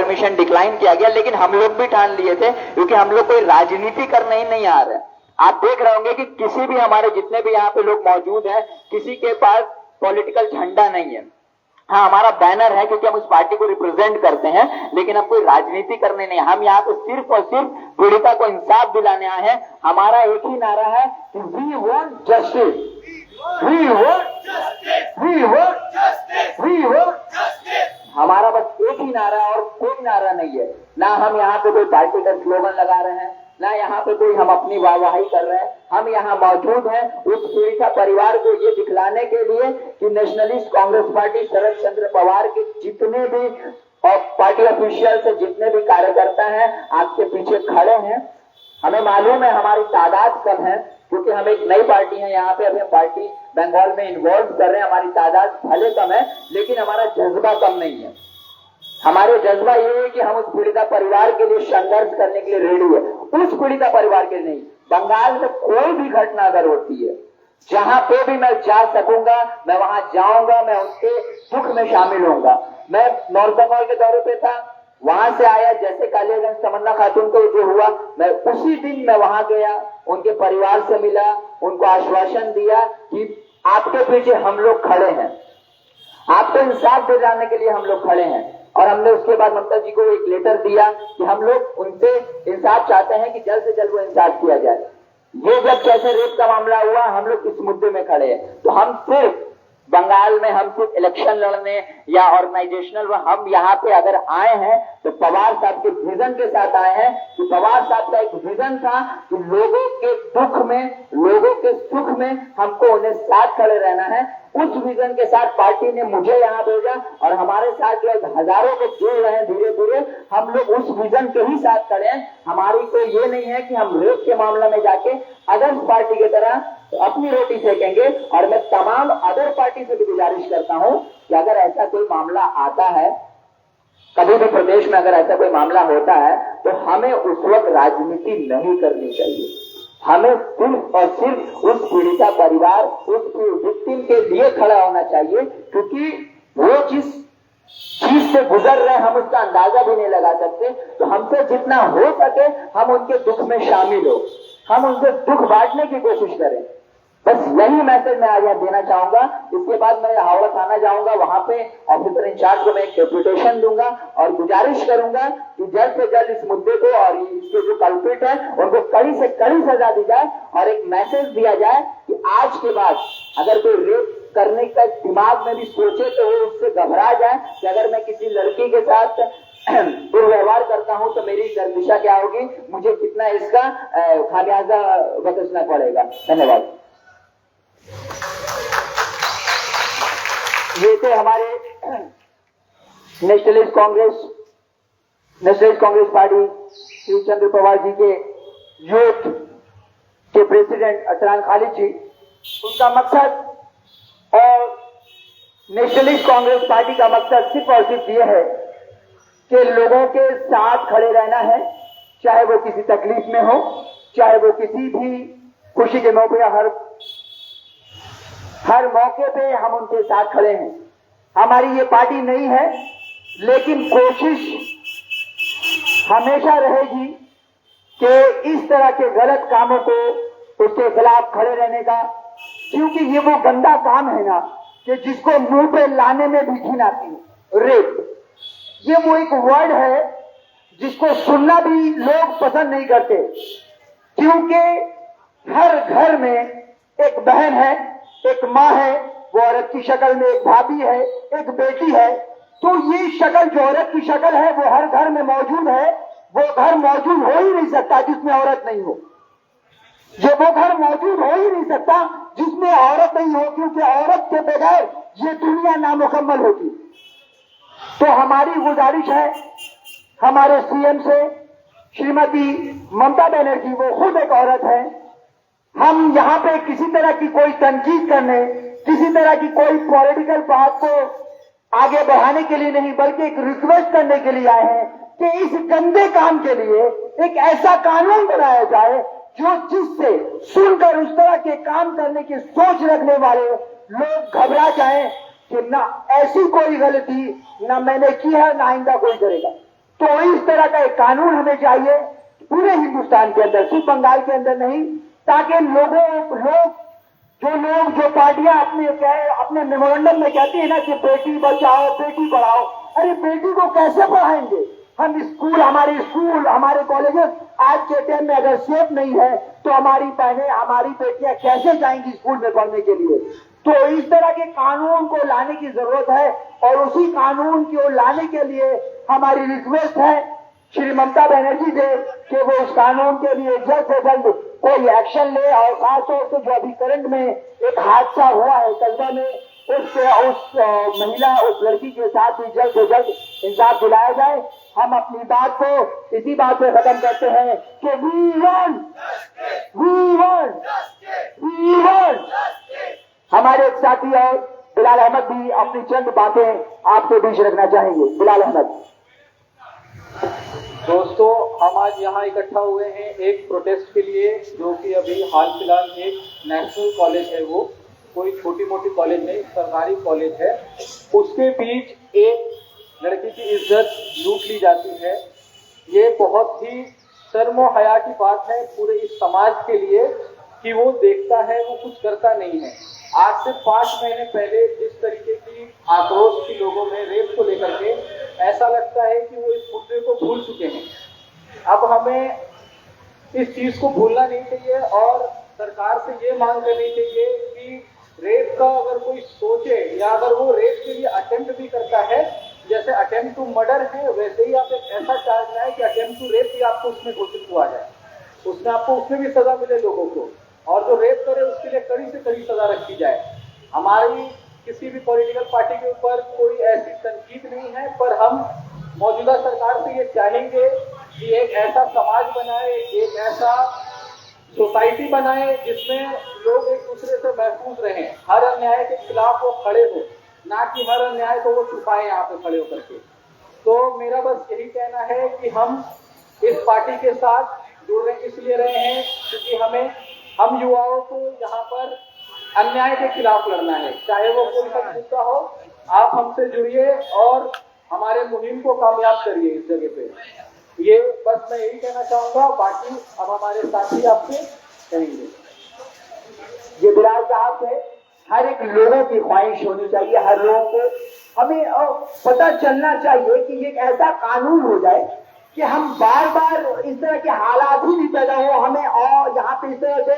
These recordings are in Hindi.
परमिशन डिक्लाइन किया गया, लेकिन हम लोग भी ठान लिए थे क्योंकि हम लोग कोई राजनीति करने ही नहीं आ रहे। आप देख रहे होंगे कि किसी भी हमारे जितने भी यहाँ पे लोग मौजूद हैं, किसी के पास पॉलिटिकल झंडा नहीं है। हाँ, हमारा बैनर है क्योंकि हम उस पार्टी को रिप्रेजेंट करते हैं, लेकिन अब कोई राजनीति करने नहीं। हम यहाँ पे सिर्फ और सिर्फ पीड़िता को इंसाफ दिलाने आए हैं। हमारा एक ही नारा है कि we want justice, we want justice, we want justice, we want justice. हमारा बस एक ही नारा है और कोई नारा नहीं है। ना हम यहाँ पे कोई पार्टी का स्लोगन लगा रहे हैं, ना यहाँ पे कोई हम अपनी वाहवाही कर रहे हैं। हम यहाँ मौजूद हैं उस पीड़िता परिवार को ये दिखलाने के लिए कि नेशनलिस्ट कांग्रेस पार्टी शरद चंद्र पवार के जितने भी और पार्टी ऑफिशियल से जितने भी कार्यकर्ता हैं आपके पीछे खड़े हैं। हमें मालूम है हमारी तादाद कम है क्योंकि हम एक नई पार्टी है यहाँ पे, अभी हम पार्टी बंगाल में इन्वॉल्व कर रहे हैं। हमारी तादाद भले कम है लेकिन हमारा जज्बा कम नहीं है। हमारे जज्बा ये है कि हम उस पीड़िता परिवार के लिए संघर्ष करने के लिए रेडी है, उस पीड़िता परिवार के लिए नहीं। बंगाल में कोई भी घटना अगर होती है, जहां पे भी मैं जा सकूंगा मैं वहां जाऊंगा, मैं उसके सुख में शामिल होऊंगा। मैं नॉर्थ बंगाल के दौरे पे था, वहां से आया, जैसे कालियागंज तमन्ना खातून को जो हुआ, मैं उसी दिन मैं वहां गया, उनके परिवार से मिला, उनको आश्वासन दिया कि आपके पीछे हम लोग खड़े हैं, आपको इंसाफ दिलाने के लिए हम लोग खड़े हैं। और हमने उसके बाद ममता जी को एक लेटर दिया कि हम लोग उनसे इंसाफ चाहते हैं कि जल्द से जल्द वो इंसाफ किया जाए। ये जब जैसे रेप का मामला हुआ, हम लोग इस मुद्दे में खड़े हैं। तो हम सिर्फ बंगाल में हम सिर्फ इलेक्शन लड़ने या ऑर्गेनाइजेशनल, हम यहाँ पे अगर आए हैं तो पवार साहब के विजन के साथ आए हैं। कि पवार साहब का एक विजन था कि लोगों के दुख में, लोगों के सुख में हमको उन्हें साथ खड़े रहना है। उस विजन के साथ पार्टी ने मुझे यहाँ भेजा और हमारे साथ जो हजारों को जुड़ रहे हैं धीरे धीरे, हम लोग उस विजन के ही साथ खड़े हैं। हमारी तो ये नहीं है कि हम रेप के मामले में जाके अदर्स पार्टी की तरह अपनी रोटी सेकेंगे। और मैं तमाम अदर पार्टी से भी गुजारिश करता हूं कि अगर ऐसा कोई मामला आता है, कभी भी प्रदेश में अगर ऐसा कोई मामला होता है, तो हमें उस वक्त राजनीति नहीं करनी चाहिए। हमें सिर्फ और सिर्फ उस पीड़िता परिवार, उस विक्टिम के लिए खड़ा होना चाहिए, क्योंकि वो जिस चीज से गुजर रहे हैं हम उसका अंदाजा भी नहीं लगा सकते। तो हमसे जितना हो सके हम उनके दुख में शामिल हो, हम उनसे दुख बांटने की कोशिश करें। बस यही मैसेज मैं आज यहाँ देना चाहूंगा। इसके बाद मैं हावड़ा थाना जाऊंगा, वहां पे ऑफिसर इंचार्ज को मैं एक डेपुटेशन दूंगा और गुजारिश करूंगा कि जल्द से जल्द इस मुद्दे को और इसके जो कल्प्रिट है उनको कड़ी से कड़ी सजा दी जाए और एक मैसेज दिया जाए कि आज के बाद अगर कोई रेप करने का दिमाग में भी सोचे तो वो उससे घबरा जाए कि अगर मैं किसी लड़की के साथ दुर्व्यवहार करता हूं तो मेरी दिशा क्या होगी, मुझे कितना इसका खामियाजा भुगतना पड़ेगा। धन्यवाद। ये थे हमारे नेशनलिस्ट कांग्रेस पार्टी श्री चंद्र पवार जी के यूथ के प्रेसिडेंट अशरान खालिद जी। उनका मकसद और नेशनलिस्ट कांग्रेस पार्टी का मकसद सिर्फ और सिर्फ ये है कि लोगों के साथ खड़े रहना है, चाहे वो किसी तकलीफ में हो, चाहे वो किसी भी खुशी के मौके या हर मौके पे हम उनके साथ खड़े हैं। हमारी ये पार्टी नहीं है, लेकिन कोशिश हमेशा रहेगी कि इस तरह के गलत कामों को उसके खिलाफ खड़े रहने का, क्योंकि ये वो गंदा काम है ना कि जिसको मुंह पे लाने में भी घिन आती है। रेप, ये वो एक वर्ड है जिसको सुनना भी लोग पसंद नहीं करते, क्योंकि हर घर में एक बहन है, एक माँ है, वो औरत की शक्ल में एक भाभी है, एक बेटी है। तो ये शक्ल जो औरत की शक्ल है वो हर घर में मौजूद है। वो घर मौजूद हो ही नहीं सकता जिसमें औरत नहीं हो। ये वो घर मौजूद हो ही नहीं सकता जिसमें औरत नहीं हो, क्योंकि औरत के बगैर ये दुनिया नामुकम्मल होगी। तो हमारी गुजारिश है हमारे सीएम से, श्रीमती ममता बनर्जी, वो खुद एक औरत है। हम यहाँ पे किसी तरह की कोई तनकीद करने, किसी तरह की कोई पॉलिटिकल बात को आगे बढ़ाने के लिए नहीं, बल्कि एक रिक्वेस्ट करने के लिए आए हैं कि इस गंदे काम के लिए एक ऐसा कानून बनाया जाए जो जिससे सुनकर उस तरह के काम करने की सोच रखने वाले लोग घबरा जाएं कि ना ऐसी कोई गलती ना मैंने की है, ना आइंदा कोई करेगा। तो इस तरह का एक कानून हमें चाहिए पूरे हिंदुस्तान के अंदर, सिर्फ बंगाल के अंदर नहीं, ताकि जो पार्टियां अपने मेमोरेंडम में कहती है ना कि बेटी बचाओ बेटी पढ़ाओ, अरे बेटी को कैसे पढ़ाएंगे हम? हमारे हमारे कॉलेजेस आज के टाइम में अगर सेफ नहीं है तो हमारी बहनें, हमारी बेटियां कैसे जाएंगी स्कूल में पढ़ने के लिए? तो इस तरह के कानून को लाने की जरूरत है, और उसी कानून को लाने के लिए हमारी रिक्वेस्ट है श्री ममता बनर्जी से कि वो उस कानून के लिए जल्द से जल्द कोई एक्शन ले, और खासतौर से जो अभी करंट में एक हादसा हुआ है कस्बा में, उस लड़की के साथ भी जल्द से जल्द इंसाफ दिलाया जाए। हम अपनी बात को इसी बात पे खत्म करते हैं कि वी वांट। हमारे एक साथी और बिलाल अहमद भी अपनी चंद बातें आपके बीच रखना चाहेंगे। बिलाल अहमद। दोस्तों, हम आज यहाँ इकट्ठा हुए हैं एक प्रोटेस्ट के लिए, जो कि अभी हाल फिलहाल एक नेशनल कॉलेज है, वो कोई छोटी मोटी कॉलेज नहीं, सरकारी कॉलेज है, उसके बीच एक लड़की की इज्जत लूट ली जाती है। ये बहुत ही शर्म और हया की बात है पूरे इस समाज के लिए कि वो देखता है, वो कुछ करता नहीं है। आज से 5 महीने पहले जिस तरीके की आक्रोश थी लोगों में रेप को लेकर के, ऐसा लगता है कि वो इस मुद्दे को भूल चुके हैं। अब हमें इस चीज को भूलना नहीं चाहिए और सरकार से ये मांग करनी चाहिए कि रेप का अगर कोई सोचे, या अगर वो रेप के लिए अटेम्प्ट भी करता है, जैसे अटेम्प्ट टू मर्डर है, वैसे ही आप एक ऐसा चार्ज लाए कि अटेम्प्ट टू रेप भी आपको उसमें घोषित हुआ जाए, उसमें भी सजा मिले लोगों को, और जो रेप करे उसके लिए कड़ी से कड़ी सजा रखी जाए। हमारी किसी भी पॉलिटिकल पार्टी के ऊपर कोई ऐसी तनकीद नहीं है, पर हम मौजूदा सरकार से ये चाहेंगे कि एक ऐसा समाज बनाए, एक ऐसा सोसाइटी बनाए जिसमें लोग एक दूसरे से महफूज रहें, हर अन्याय के खिलाफ वो खड़े हो, ना कि हर अन्याय को वो छुपाए यहाँ पे खड़े होकर के। तो मेरा बस यही कहना है कि हम इस पार्टी के साथ जुड़ रहे इसलिए रहे हैं क्योंकि हम युवाओं को यहाँ पर अन्याय के खिलाफ लड़ना है, चाहे वो कोई सा मुद्दा हो। आप हमसे जुड़िए और हमारे मुहिम को कामयाब करिए इस जगह पे। ये बस मैं यही कहना चाहूंगा, बाकी अब हमारे साथी आपसे कहेंगे। ये बिलाल साहब से हर एक लोगों की ख्वाहिश होनी चाहिए, हर लोगों को हमें पता चलना चाहिए कि ये एक ऐसा कानून हो जाए कि हम बार बार इस तरह के हालात ही नहीं पैदा हो हमें, और यहाँ पे इस तरह से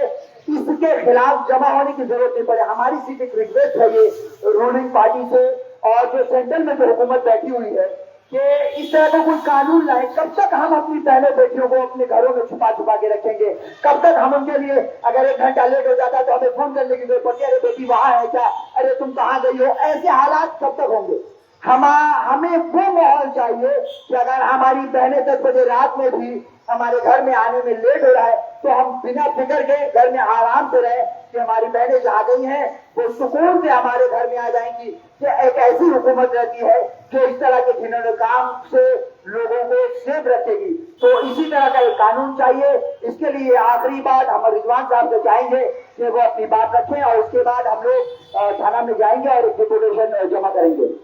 इसके खिलाफ जमा होने की जरूरत नहीं पड़े। हमारी सिर्फ एक रिक्वेस्ट है ये रूलिंग पार्टी से और जो सेंट्रल में जो हुकूमत बैठी हुई है कि इस तरह का कोई कानून लाए। कब तक हम अपनी बहनों बेटियों को अपने घरों में छुपा के रखेंगे? कब तक हम उनके लिए अगर 1 घंटा लेट हो जाता है तो हमें फोन करने की जरूरत पड़ती है, अरे बेटी वहां है क्या, अरे तुम कहाँ गई हो? ऐसे हालात कब तक होंगे? हमें वो माहौल चाहिए कि अगर हमारी बहनें 10 बजे रात में भी हमारे घर में आने में लेट हो रहा है तो हम बिना फिक्र के घर में आराम से रहे कि हमारी बहनें जो आ गई हैं वो सुकून से हमारे घर में आ जाएंगी। कि एक ऐसी हुकूमत रहती है जो इस तरह के घिनौने काम से लोगों को सेफ रखेगी। तो इसी तरह का एक कानून चाहिए। इसके लिए आखिरी बात हम रिजवान साहब से चाहेंगे कि वो अपनी बात रखें और उसके बाद हम लोग थाना में जाएंगे और एक डिपुटेशन जमा करेंगे।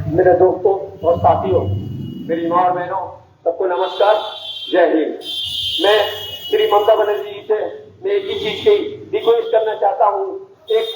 मेरे दोस्तों और साथियों, मेरी माँ और बहनों, सबको नमस्कार, जय हिंद। मैं श्री ममता बनर्जी जी से मैं एक ही चीज की रिक्वेस्ट करना चाहता हूँ। एक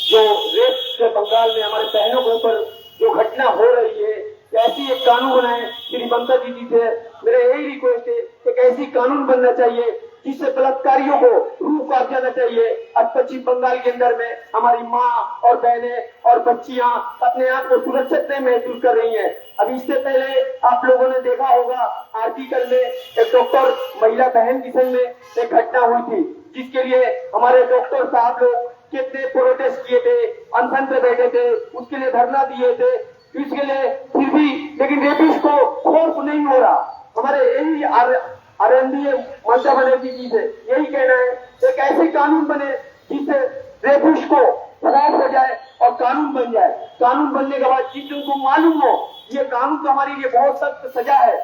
जो रेप से बंगाल में हमारे बहनों के ऊपर जो घटना हो रही है, ऐसी एक कानून बनाए। श्री ममता जी से मेरा यही रिक्वेस्ट है, एक ऐसी कानून बनना चाहिए जिससे बलात्कारियों को रूह काट जाना चाहिए। आज पश्चिम बंगाल के अंदर में हमारी माँ और बहनें और बच्चियां अपने आप को सुरक्षित नहीं महसूस कर रही हैं। अभी इससे पहले आप लोगों ने देखा होगा आर्टिकल में एक डॉक्टर महिला बहन की संग में एक घटना हुई थी, जिसके लिए हमारे डॉक्टर साहब लोग कितने प्रोटेस्ट किए थे, अनशन पे बैठे थे, उसके लिए धरना दिए थे, इसके लिए फिर भी लेकिन रेपिस्ट को खौफ नहीं हो रहा। हमारे यही आरएनडीए ममता बनर्जी जी से यही कहना है, एक ऐसे कानून बने जिससे रेपिस्ट को खौफ हो जाए और कानून बन जाए। कानून बनने के बाद जिन लोगों को मालूम हो ये कानून तो हमारे लिए बहुत सख्त सजा है,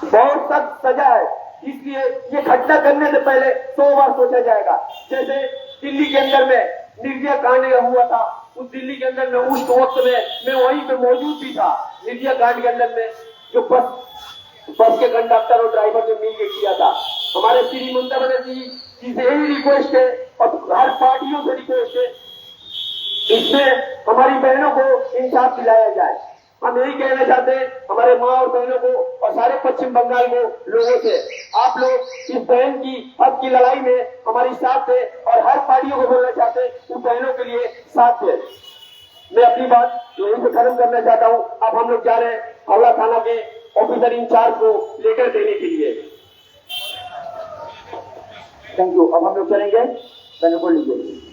बहुत सख्त सजा है, इसलिए ये घटना करने से पहले 100 बार सोचा जाएगा। जैसे दिल्ली के अंदर में निर्भया कांड हुआ था, उस दिल्ली के अंदर में उस वक्त में मैं वहीं पे मौजूद भी था, मीडिया कांड के अंदर में, जो बस के कंडक्टर और ड्राइवर ने मिल के किया था। हमारे श्री ममता बनर्जी जी से यही रिक्वेस्ट है और हर पार्टियों से रिक्वेस्ट है, इसमें हमारी बहनों को इंसाफ दिलाया जाए। हम यही कहना चाहते हैं हमारे माँ और बहनों को और सारे पश्चिम बंगाल को लोगों से, आप लोग इस बहन की हक की लड़ाई में हमारी साथ है और हर पार्टियों को बोलना चाहते हैं उन बहनों के लिए साथ है। मैं अपनी बात यहीं से खत्म करना चाहता हूँ। अब हम लोग जा रहे हैं हावड़ा थाना के ऑफिसर इंचार्ज को लेटर देने के लिए। Thank you. अब हम लोग चलेंगे, बहनों को लीजिए।